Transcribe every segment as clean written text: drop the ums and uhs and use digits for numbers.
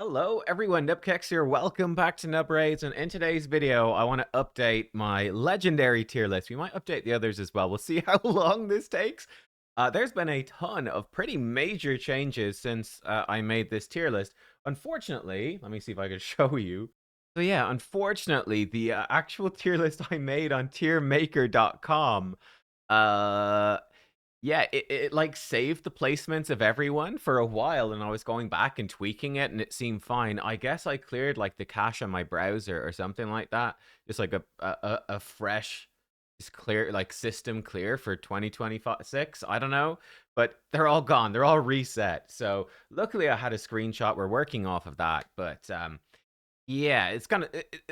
Hello everyone, nubkeks here. Welcome back to Nub Raids, and in today's video, I want to update my legendary tier list. We might update the others as well. We'll see how long this takes. There's been a ton of pretty major changes since I made this tier list. Unfortunately, let me see if I can show you. So yeah, unfortunately, the actual tier list I made on tiermaker.com uh yeah, it like saved the placements of everyone for a while, and I was going back and tweaking it, and it seemed fine. I guess I cleared like the cache on my browser or something like that. Just like a fresh, just clear like system clear for 2026. I don't know, but they're all gone. They're all reset. So luckily, I had a screenshot. We're working off of that, but yeah,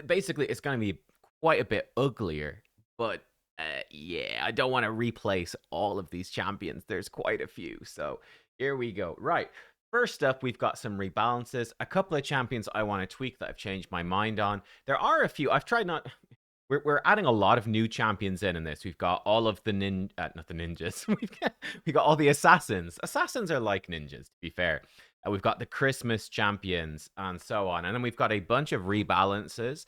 basically it's gonna be quite a bit uglier, but yeah, I don't want to replace all of these champions. There's quite a few, so here we go. Right, first up, we've got some rebalances. A couple of champions I want to tweak that I've changed my mind on. There are a few I've tried not. We're adding a lot of new champions in this. We've got all of the not the ninjas. We got all the assassins. Assassins are like ninjas, to be fair. We've got the Christmas champions and so on, and then we've got a bunch of rebalances.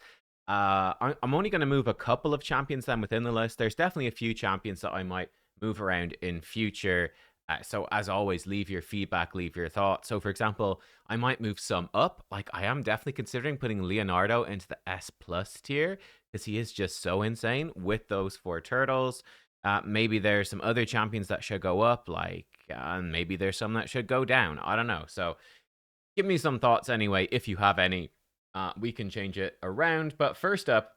I'm only going to move a couple of champions then within the list. There's definitely a few champions that I might move around in future. So as always, leave your feedback, leave your thoughts. So for example, I might move some up. Like I am definitely considering putting Leonardo into the S plus tier because he is just so insane with those four turtles. Maybe there's some other champions that should go up, like, and maybe there's some that should go down. I don't know. So give me some thoughts anyway, if you have any. We can change it around. But first up,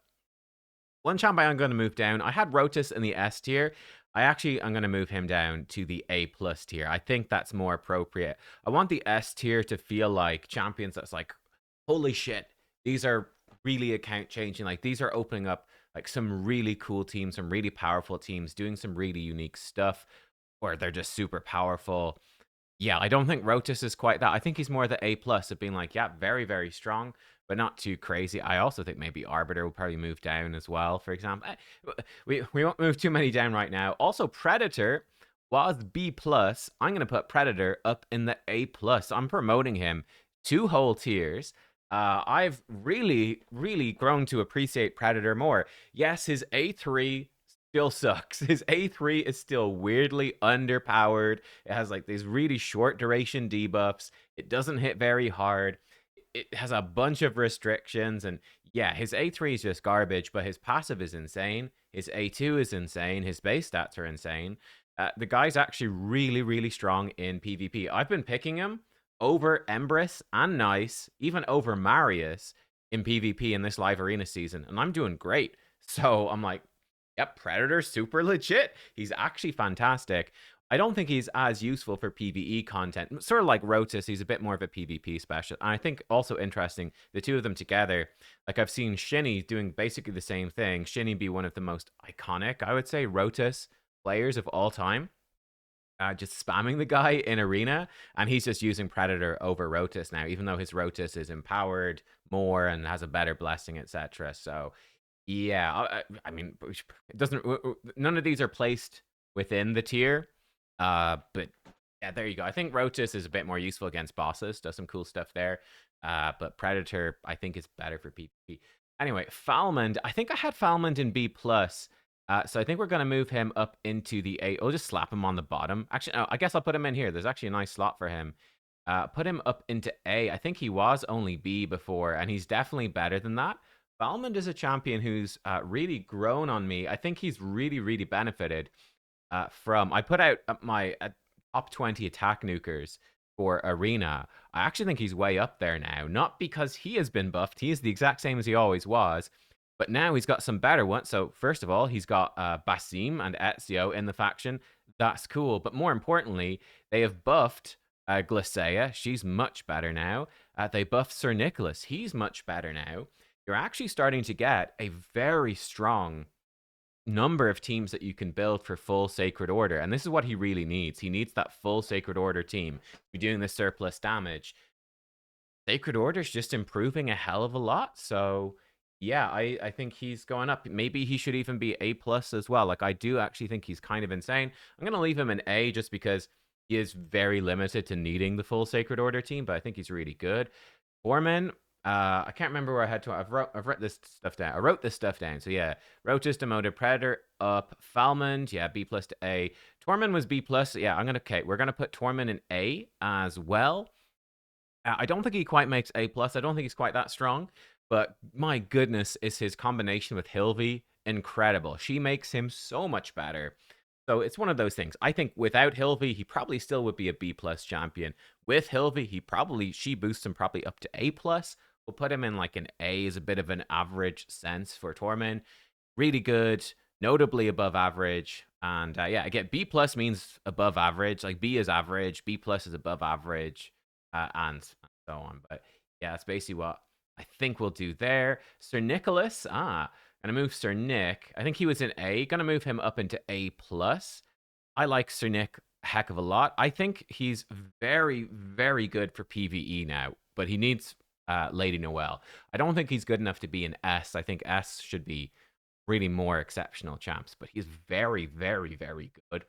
one champion I'm going to move down. I had Rotus in the S tier. I'm going to move him down to the A plus tier. I think that's more appropriate. I want the S tier to feel like champions that's like, holy shit, these are really account changing. Like these are opening up like some really cool teams, some really powerful teams doing some really unique stuff, or they're just super powerful. Yeah, I don't think Rotus is quite that. I think he's more the A plus of being like, yeah, very, very strong, but not too crazy. I also think maybe Arbiter will probably move down as well, for example. We won't move too many down right now. Also, Predator was B plus. I'm gonna put Predator up in the A plus. I'm promoting him 2 whole tiers. I've really, really grown to appreciate Predator more. Yes, his A3 still sucks. His A3 is still weirdly underpowered. It has like these really short duration debuffs. It doesn't hit very hard. It has a bunch of restrictions, and yeah, his A3 is just garbage, but his passive is insane. His A2 is insane. His base stats are insane. The guy's actually really, really strong in PvP. I've been picking him over Empress and Nice, even over Marius in PvP in this live arena season, and I'm doing great. So I'm like, yep, Predator's super legit. He's actually fantastic. I don't think he's as useful for PvE content. Sort of like Rotus, he's a bit more of a PvP special. And I think also interesting, the two of them together, like I've seen Shinny doing basically the same thing. Shinny be one of the most iconic, I would say, Rotus players of all time. Just spamming the guy in arena, and he's just using Predator over Rotus now, even though his Rotus is empowered more and has a better blessing, etc. So yeah, I mean, it doesn't. None of these are placed within the tier, but yeah, there you go. I think Rotus is a bit more useful against bosses. Does some cool stuff there. But Predator, I think, is better for PvP. Anyway, Falmond. I think I had Falmond in B plus. So I think we're gonna move him up into the A. I'll just slap him on the bottom. Actually, no, I guess I'll put him in here. There's actually a nice slot for him. Put him up into A. I think he was only B before, and he's definitely better than that. Balman is a champion who's really grown on me. I think he's really, really benefited from. I put out my top 20 attack nukers for Arena. I actually think he's way up there now. Not because he has been buffed. He is the exact same as he always was. But now he's got some better ones. So first of all, he's got Basim and Etsio in the faction. That's cool. But more importantly, they have buffed Glacea. She's much better now. They buffed Sir Nicholas. He's much better now. You're actually starting to get a very strong number of teams that you can build for full Sacred Order. And this is what he really needs. He needs that full Sacred Order team. You're doing the surplus damage. Sacred Order's just improving a hell of a lot. So yeah, I think he's going up. Maybe he should even be A plus as well. Like I do actually think he's kind of insane. I'm gonna leave him an A just because he is very limited to needing the full Sacred Order team, but I think he's really good. Tormund, I can't remember where I had to. I've wrote this stuff down. I wrote this stuff down. So yeah, Rotus demoted Predator up. Falmond, yeah, B plus to A. Tormund was B plus. Yeah, okay. We're gonna put Tormund in A as well. I don't think he quite makes A plus. I don't think he's quite that strong. But my goodness, is his combination with Hilvi incredible. She makes him so much better. So it's one of those things. I think without Hilvi, he probably still would be a B plus champion. With Hilvi, she boosts him probably up to A plus. We'll put him in like an A as a bit of an average sense for Tormund. Really good, notably above average. And yeah, again, B plus means above average. Like B is average, B plus is above average, and so on. But yeah, that's basically what I think we'll do there. Sir Nicholas, gonna move Sir Nick. I think he was in A. Gonna move him up into A plus. I like Sir Nick a heck of a lot. I think he's very, very good for PvE now, but he needs Lady Noelle. I don't think he's good enough to be an S. I think S should be really more exceptional champs, but he's very, very, very good.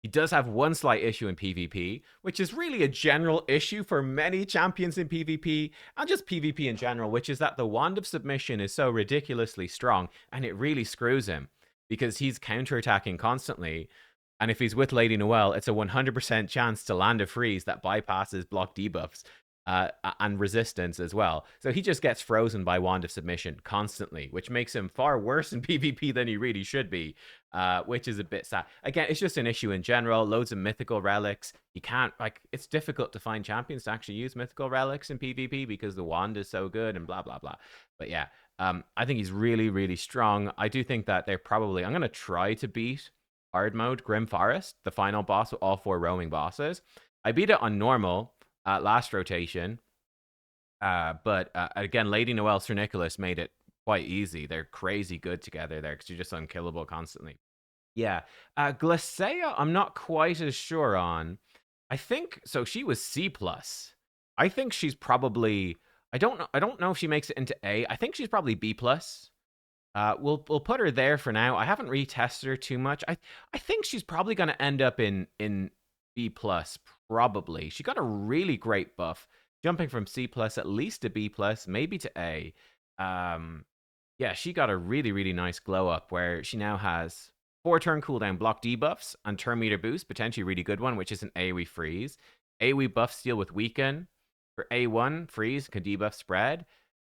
He does have one slight issue in PvP, which is really a general issue for many champions in PvP, and just PvP in general, which is that the Wand of Submission is so ridiculously strong, and it really screws him, because he's counterattacking constantly, and if he's with Lady Noelle, it's a 100% chance to land a freeze that bypasses block debuffs, and resistance as well. So he just gets frozen by Wand of Submission constantly, which makes him far worse in PvP than he really should be, which is a bit sad. Again, it's just an issue in general. Loads of mythical relics. You can't, like, it's difficult to find champions to actually use mythical relics in PvP because the wand is so good and blah, blah, blah. But yeah, I think he's really, really strong. I do think that I'm going to try to beat hard mode Grim Forest, the final boss with all 4 roaming bosses. I beat it on normal last rotation. But again, Lady Noelle, Sir Nicholas made it quite easy. They're crazy good together there because you're just unkillable constantly. Yeah. Glacea, I'm not quite as sure on. I think so. She was C plus. I think she's probably. I don't know. I don't know if she makes it into A. I think she's probably B plus. We'll put her there for now. I haven't retested her too much. I think she's probably going to end up in B plus. Probably. She got a really great buff, jumping from C plus at least to B plus, maybe to A. Yeah, she got a really, really nice glow up where she now has 4 turn cooldown block debuffs and turn meter boost, potentially a really good one, which is an AoE freeze. AoE buff steal with weaken. For A1, freeze, can debuff spread.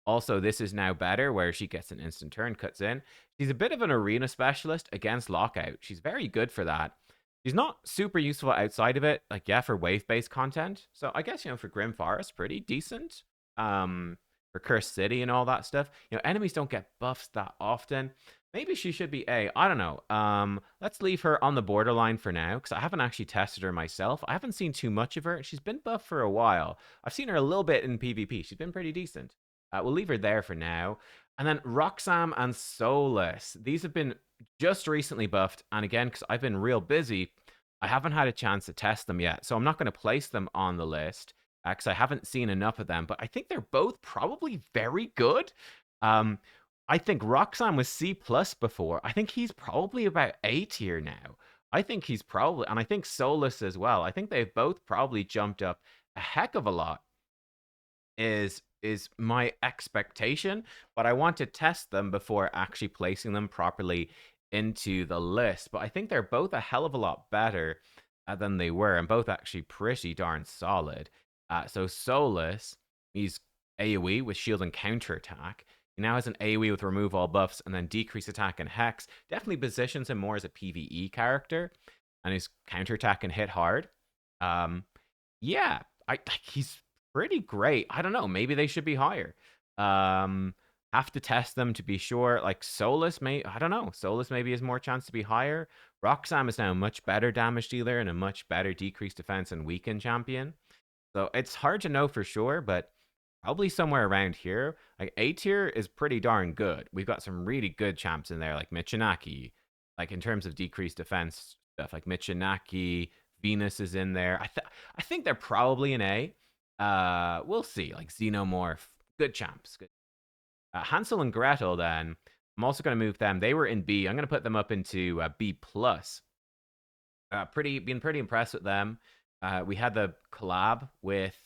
Also, this is now better where she gets an instant turn, cuts in. She's a bit of an arena specialist against lockout. She's very good for that. She's not super useful outside of it, like, yeah, for wave-based content. So I guess, for Grim Forest, pretty decent. For Cursed City and all that stuff. Enemies don't get buffs that often. Maybe she should be A. I don't know. Let's leave her on the borderline for now, because I haven't actually tested her myself. I haven't seen too much of her. She's been buffed for a while. I've seen her a little bit in PvP. She's been pretty decent. We'll leave her there for now. And then Roxam and Solus. These have been just recently buffed, and again, because I've been real busy, I haven't had a chance to test them yet, so I'm not going to place them on the list because I haven't seen enough of them, but I think they're both probably very good. I think Roxam was C plus before. I think he's probably about A tier now. I think he's probably, and I think Solus as well. I think they've both probably jumped up a heck of a lot. Is my expectation, but I want to test them before actually placing them properly into the list. But I think they're both a hell of a lot better than they were, and both actually pretty darn solid. So Solus, he's AoE with shield and counterattack. He now has an AoE with remove all buffs and then decrease attack and hex. Definitely positions him more as a PvE character, and his counterattack can hit hard. Yeah, he's pretty great. I don't know. Maybe they should be higher. Have to test them to be sure. Like Solus I don't know. Solus maybe has more chance to be higher. Roxam is now a much better damage dealer and a much better decreased defense and weaken champion. So it's hard to know for sure, but probably somewhere around here. Like A tier is pretty darn good. We've got some really good champs in there, like Michinaki. Like in terms of decreased defense stuff, like Michinaki, Venus is in there. I think they're probably an A. We'll see. Like Xenomorph, good champs. Good. Hansel and Gretel. Then I'm also going to move them. They were in B. I'm going to put them up into B plus. Been pretty impressed with them. We had the collab with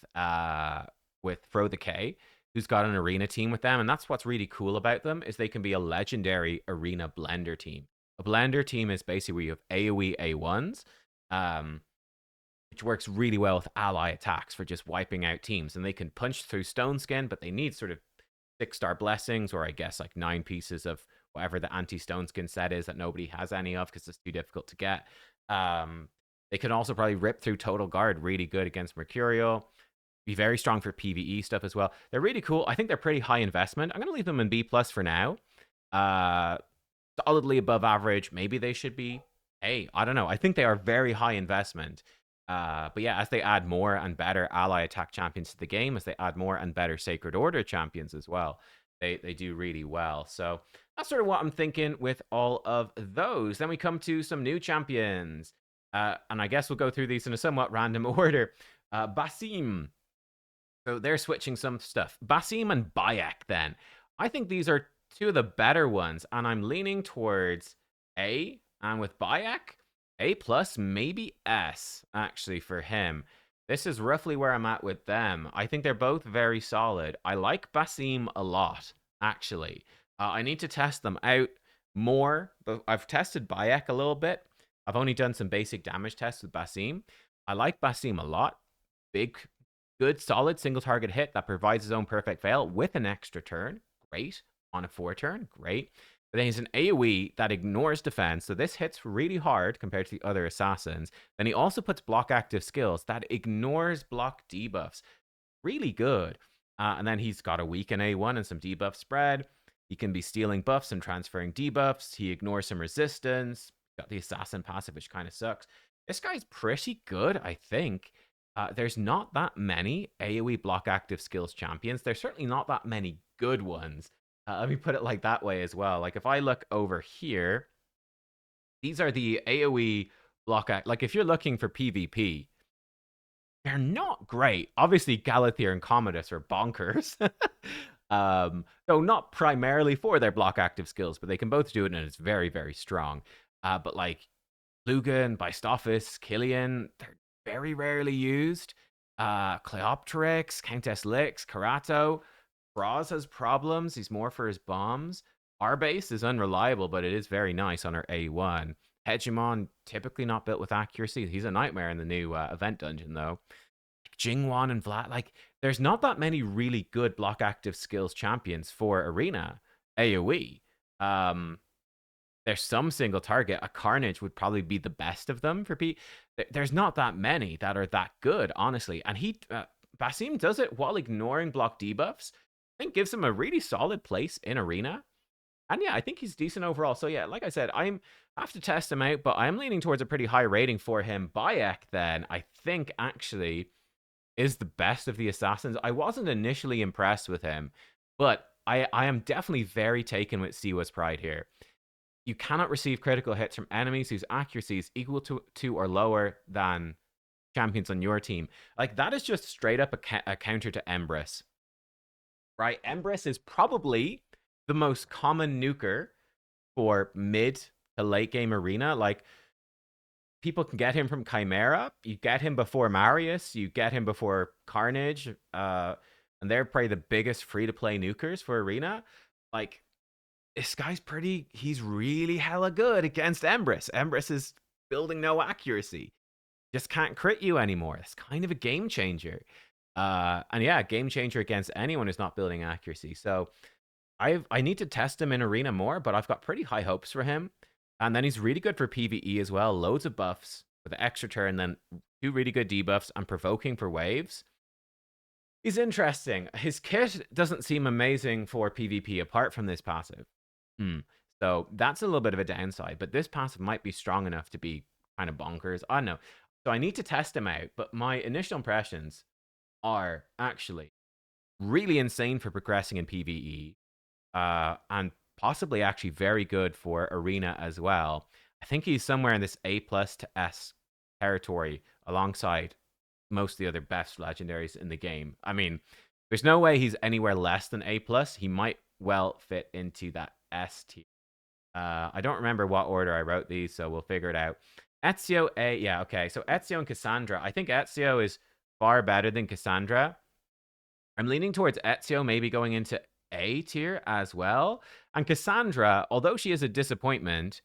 with Throw the K, who's got an arena team with them, and that's what's really cool about them is they can be a legendary arena blender team. A blender team is basically where you have AoE A1s, um, which works really well with ally attacks for just wiping out teams, and they can punch through Stone Skin, but they need sort of 6-star blessings, or I guess like 9 pieces of whatever the anti-Stone Skin set is that nobody has any of because it's too difficult to get. They can also probably rip through Total Guard really good against Mercurial. Be very strong for PvE stuff as well. They're really cool. I think they're pretty high investment. I'm going to leave them in B+ for now. Solidly above average. Maybe they should be A. I don't know. I think they are very high investment. But yeah, as they add more and better ally attack champions to the game, as they add more and better Sacred Order champions as well, they do really well. So that's sort of what I'm thinking with all of those. Then we come to some new champions. And I guess we'll go through these in a somewhat random order. Basim. So they're switching some stuff. Basim and Bayek, then. I think these are two of the better ones, and I'm leaning towards A. And with Bayek, A+, maybe S, actually, for him. This is roughly where I'm at with them. I think they're both very solid. I like Basim a lot, actually. I need to test them out more. But I've tested Bayek a little bit. I've only done some basic damage tests with Basim. I like Basim a lot. Big, good, solid single target hit that provides his own perfect fail with an extra turn. Great. On a 4-turn. Great. But then he's an AoE that ignores defense, so this hits really hard compared to the other assassins. Then he also puts block active skills that ignores block debuffs. Really good. And then he's got a weaken A1 and some debuff spread. He can be stealing buffs and transferring debuffs. He ignores some resistance. Got the assassin passive, which kind of sucks. This guy's pretty good, I think. There's not that many AoE block active skills champions. There's certainly not that many good ones. Let me put it like that way as well. Like if I look over here, these are the AoE block act. Like if you're looking for PvP, they're not great. Obviously, Galathir and Commodus are bonkers. Though not primarily for their block active skills, but they can both do it, and it's very, very strong. But like Lugan, Bystophis, Killian, they're very rarely used. Cleoptrix, Countess Lix, Karato. Braz has problems. He's more for his bombs. Our base is unreliable, but it is very nice on our A1. Hegemon, typically not built with accuracy. He's a nightmare in the new event dungeon, though. Jingwan and Vlad, like, there's not that many really good block active skills champions for Arena AoE. There's some single target. A Carnage would probably be the best of them for P. There's not that many that are that good, honestly. And Basim does it while ignoring block debuffs. I think gives him a really solid place in Arena. And yeah, I think he's decent overall. So yeah, like I said, I have to test him out, but I'm leaning towards a pretty high rating for him. Bayek, then, I think actually is the best of the assassins. I wasn't initially impressed with him, but I am definitely very taken with Siwa's Pride here. You cannot receive critical hits from enemies whose accuracy is equal to or lower than champions on your team. Like, that is just straight up a counter to Empress. Right? Empress is probably the most common nuker for mid to late game Arena. Like, people can get him from Chimera. You get him before Marius. You get him before Carnage. And they're probably the biggest free-to-play nukers for Arena. Like, this guy's he's really hella good against Empress. Empress is building no accuracy. Just can't crit you anymore. It's kind of a game changer. And yeah, game changer against anyone who's not building accuracy. So I need to test him in Arena more, but I've got pretty high hopes for him. And then he's really good for PvE as well. Loads of buffs with the extra turn, then 2 really good debuffs and provoking for waves. He's interesting. His kit doesn't seem amazing for PvP apart from this passive. So that's a little bit of a downside, but this passive might be strong enough to be kind of bonkers. I don't know. So I need to test him out, but my initial impressions are actually really insane for progressing in PvE, and possibly actually very good for Arena as well. I think he's somewhere in this A+ to S territory alongside most of the other best legendaries in the game. I mean, there's no way he's anywhere less than A+. He might well fit into that S tier. I don't remember what order I wrote these, so we'll figure it out. Etsio A, yeah, okay. So Etsio and Cassandra. I think Etsio is far better than Cassandra. I'm leaning towards Ezio maybe going into A tier as well. And Cassandra, although she is a disappointment,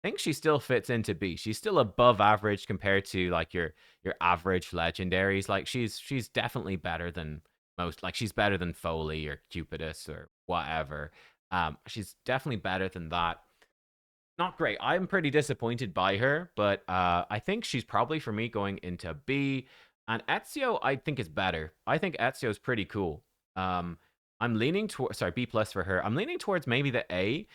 I think she still fits into B. She's still above average compared to like your average legendaries. Like she's definitely better than most. Like she's better than Foley or Cupidus or whatever. She's definitely better than that. Not great. I'm pretty disappointed by her, but I think she's probably for me going into B. And Ezio, I think is better. I think Ezio is pretty cool. Um, I'm leaning towards B plus for her. I'm leaning towards maybe the A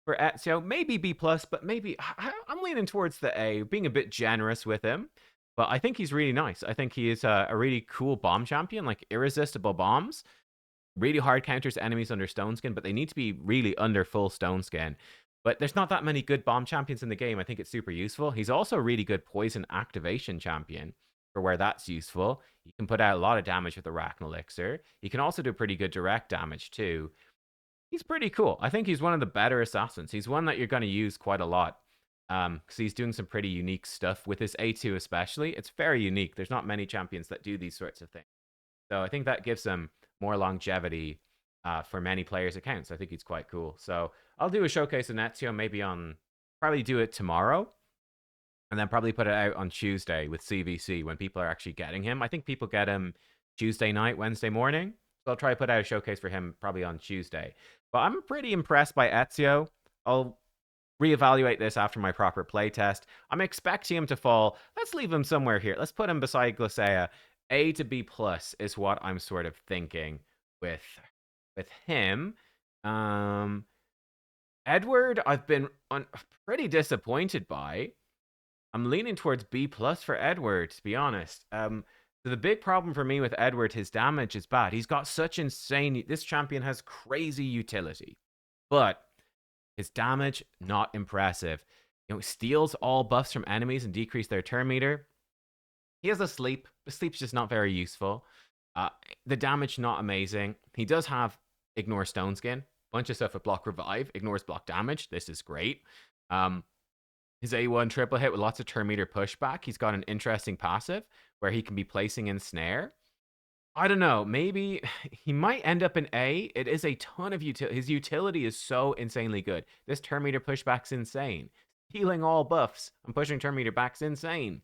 for Ezio, maybe B plus, but maybe I'm leaning towards the A, being a bit generous with him. But I think he's really nice. I think he is a really cool bomb champion, like irresistible bombs. Really hard counters enemies under Stone Skin, but they need to be really under full Stone Skin. But there's not that many good bomb champions in the game. I think it's super useful. He's also a really good poison activation champion for where that's useful. He can put out a lot of damage with the Arachnal Elixir. He can also do pretty good direct damage too. He's pretty cool. I think he's one of the better assassins. He's one that you're going to use quite a lot because he's doing some pretty unique stuff with his A2 especially. It's very unique. There's not many champions that do these sorts of things. So I think that gives him more longevity for many players' accounts. I think he's quite cool. So I'll do a showcase of Ezio maybe probably do it tomorrow. And then probably put it out on Tuesday with CVC when people are actually getting him. I think people get him Tuesday night, Wednesday morning. So I'll try to put out a showcase for him probably on Tuesday. But I'm pretty impressed by Ezio. I'll reevaluate this after my proper playtest. I'm expecting him to fall. Let's leave him somewhere here. Let's put him beside Glacea. A to B plus is what I'm sort of thinking with him. Edward, I've been pretty disappointed by. I'm leaning towards B plus for Edward, to be honest. So the big problem for me with Edward, his damage is bad. He's got such insane. This champion has crazy utility, but his damage not impressive. You know, he steals all buffs from enemies and decrease their turn meter. He has a sleep. The sleep's just not very useful. The damage not amazing. He does have ignore Stone Skin. Bunch of stuff with block revive. Ignores block damage. This is great. His A1 triple hit with lots of turn meter pushback. He's got an interesting passive where he can be placing in snare. I don't know. Maybe he might end up in A. It is a ton of utility. His utility is so insanely good. This turn meter pushback's insane. Healing all buffs and pushing turn meter back's insane.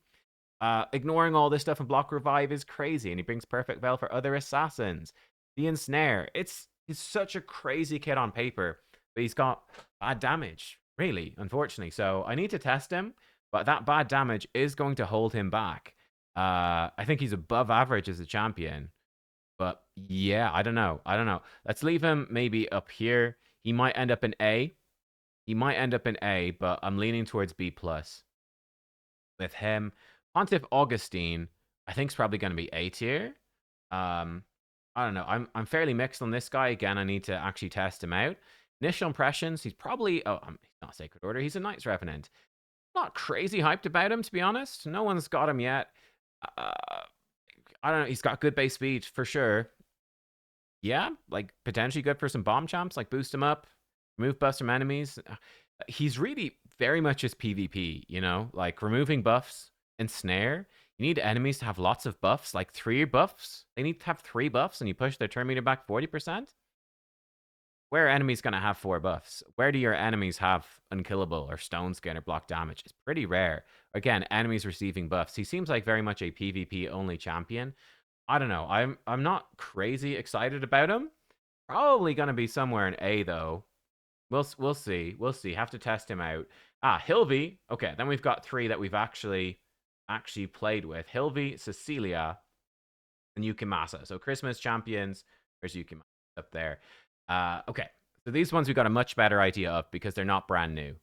Ignoring all this stuff and block revive is crazy, and he brings perfect veil for other assassins. The ensnare. He's such a crazy kid on paper, but he's got bad damage. Really, unfortunately. So I need to test him, but that bad damage is going to hold him back. I think he's above average as a champion. But yeah, I don't know. Let's leave him maybe up here. He might end up in A. But I'm leaning towards B plus with him. Pontiff Augustin, I think is probably going to be A tier. I don't know. I'm fairly mixed on this guy. Again, I need to actually test him out. Initial impressions, he's probably... Oh, he's not Sacred Order. He's a Knights Revenant. Not crazy hyped about him, to be honest. No one's got him yet. I don't know. He's got good base speed, for sure. Yeah, like, potentially good for some bomb champs. Like, boost him up. Remove buffs from enemies. He's really very much just PvP, you know? Like, removing buffs and snare. You need enemies to have lots of buffs. Like, 3 buffs. They need to have 3 buffs, and you push their turn meter back 40%. Where are enemies going to have 4 buffs? Where do your enemies have unkillable or stone skin or block damage? It's pretty rare. Again, enemies receiving buffs. He seems like very much a PvP only champion. I don't know. I'm not crazy excited about him. Probably going to be somewhere in A though. We'll see. Have to test him out. Hilvy. Okay, then we've got 3 that we've actually played with. Hilvy, Cecilia, and Yukimasa. So Christmas champions. There's Yukimasa up there. Okay, so these ones we got a much better idea of because they're not brand new.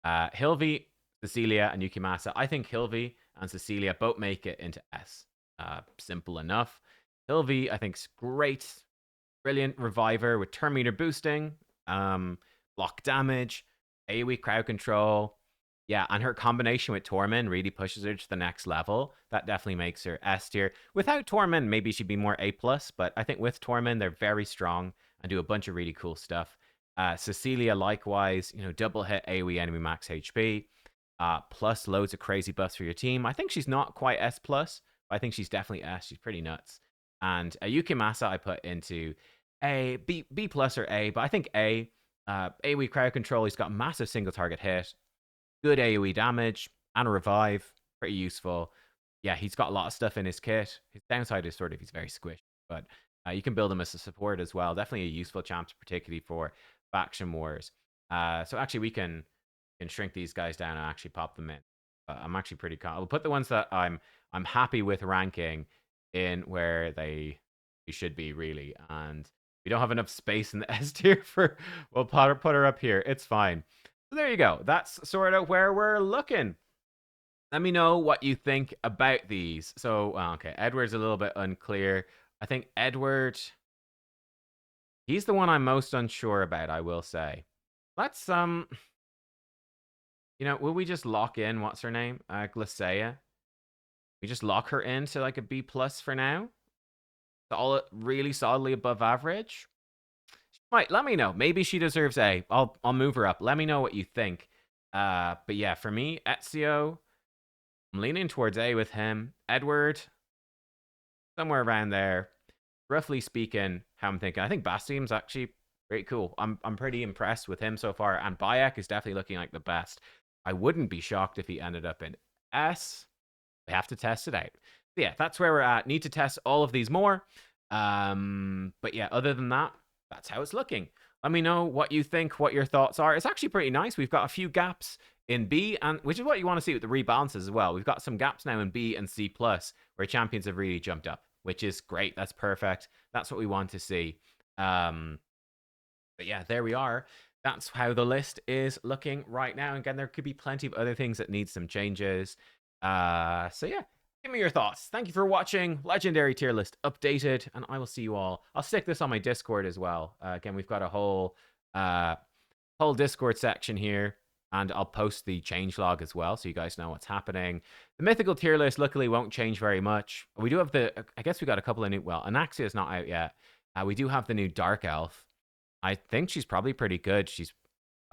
Hilvy, Cecilia, and Yukimasa. I think Hilvy and Cecilia both make it into S. Simple enough. Hilvy, I think, is great. Brilliant reviver with turn meter boosting, block damage, AoE crowd control. Yeah, and her combination with Tormund really pushes her to the next level. That definitely makes her S tier. Without Tormund, maybe she'd be more A+, but I think with Tormund, they're very strong and do a bunch of really cool stuff. Cecilia, likewise, you know, double hit AoE enemy max HP, plus loads of crazy buffs for your team. I think she's not quite S+, but I think she's definitely S. She's pretty nuts. And Yukimasa I put into A, B plus or A, but I think A. AoE crowd control, he's got massive single target hit, good AoE damage, and a revive. Pretty useful. Yeah, he's got a lot of stuff in his kit. His downside is sort of he's very squishy, but you can build him as a support as well. Definitely a useful champ, particularly for faction wars. So actually, we can shrink these guys down and actually pop them in. I'm actually pretty confident. We'll put the ones that I'm happy with ranking in where they should be, really. And we don't have enough space in the S tier for. We'll put her up here. It's fine. So there you go. That's sort of where we're looking. Let me know what you think about these. So, okay, Edward's a little bit unclear. I think Edward, he's the one I'm most unsure about, I will say. Let's, will we just lock in, what's her name? Glacea. We just lock her into like a B plus for now? Really solidly above average? Right, let me know. Maybe she deserves A. I'll move her up. Let me know what you think. But yeah, for me, Ezio, I'm leaning towards A with him. Edward, somewhere around there. Roughly speaking, how I'm thinking. I think Basim's actually pretty cool. I'm pretty impressed with him so far, and Bayek is definitely looking like the best. I wouldn't be shocked if he ended up in S. We have to test it out. So yeah, that's where we're at. Need to test all of these more. But yeah, other than that, that's how it's looking. Let me know what you think, what your thoughts are. It's actually pretty nice. We've got a few gaps in B, and which is what you want to see with the rebalances as well. We've got some gaps now in B and C plus where champions have really jumped up, which is great. That's perfect. That's what we want to see. But yeah, there we are. That's how the list is looking right now. Again, there could be plenty of other things that need some changes. So yeah, give me your thoughts. Thank you for watching. Legendary tier list updated, and I will see you all. I'll stick this on my Discord as well. Again, we've got a whole Discord section here, and I'll post the changelog as well, so you guys know what's happening. The mythical tier list luckily won't change very much. We do have I guess we got a couple of new. Well, Anaxia's not out yet. We do have the new Dark Elf. I think she's probably pretty good.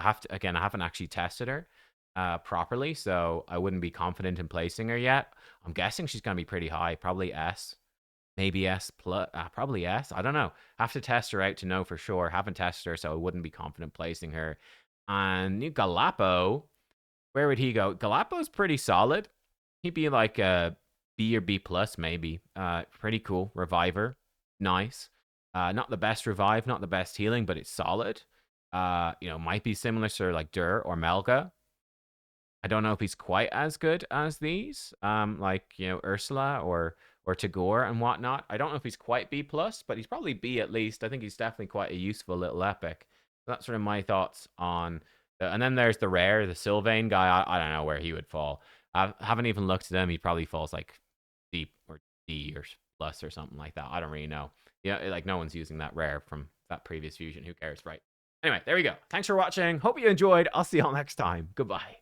I haven't actually tested her properly, so I wouldn't be confident in placing her yet. I'm guessing she's going to be pretty high, probably S, maybe S plus, probably S. I don't know. Have to test her out to know for sure. Haven't tested her, so I wouldn't be confident placing her. And new Galapo, where would he go? Galapo's pretty solid. He'd be like a B or B plus maybe. Pretty cool. Reviver, nice. Not the best revive, not the best healing, but it's solid. Might be similar to like Dur or Melga. I don't know if he's quite as good as these, Ursula or Tagore and whatnot. I don't know if he's quite B plus, but he's probably B at least. I think he's definitely quite a useful little epic. So that's sort of my thoughts on. And then there's the rare, the Sylvain guy. I don't know where he would fall. I haven't even looked at him. He probably falls like D or D or plus or something like that. I don't really know. Yeah, like no one's using that rare from that previous fusion. Who cares, right? Anyway, there we go. Thanks for watching. Hope you enjoyed. I'll see y'all next time. Goodbye.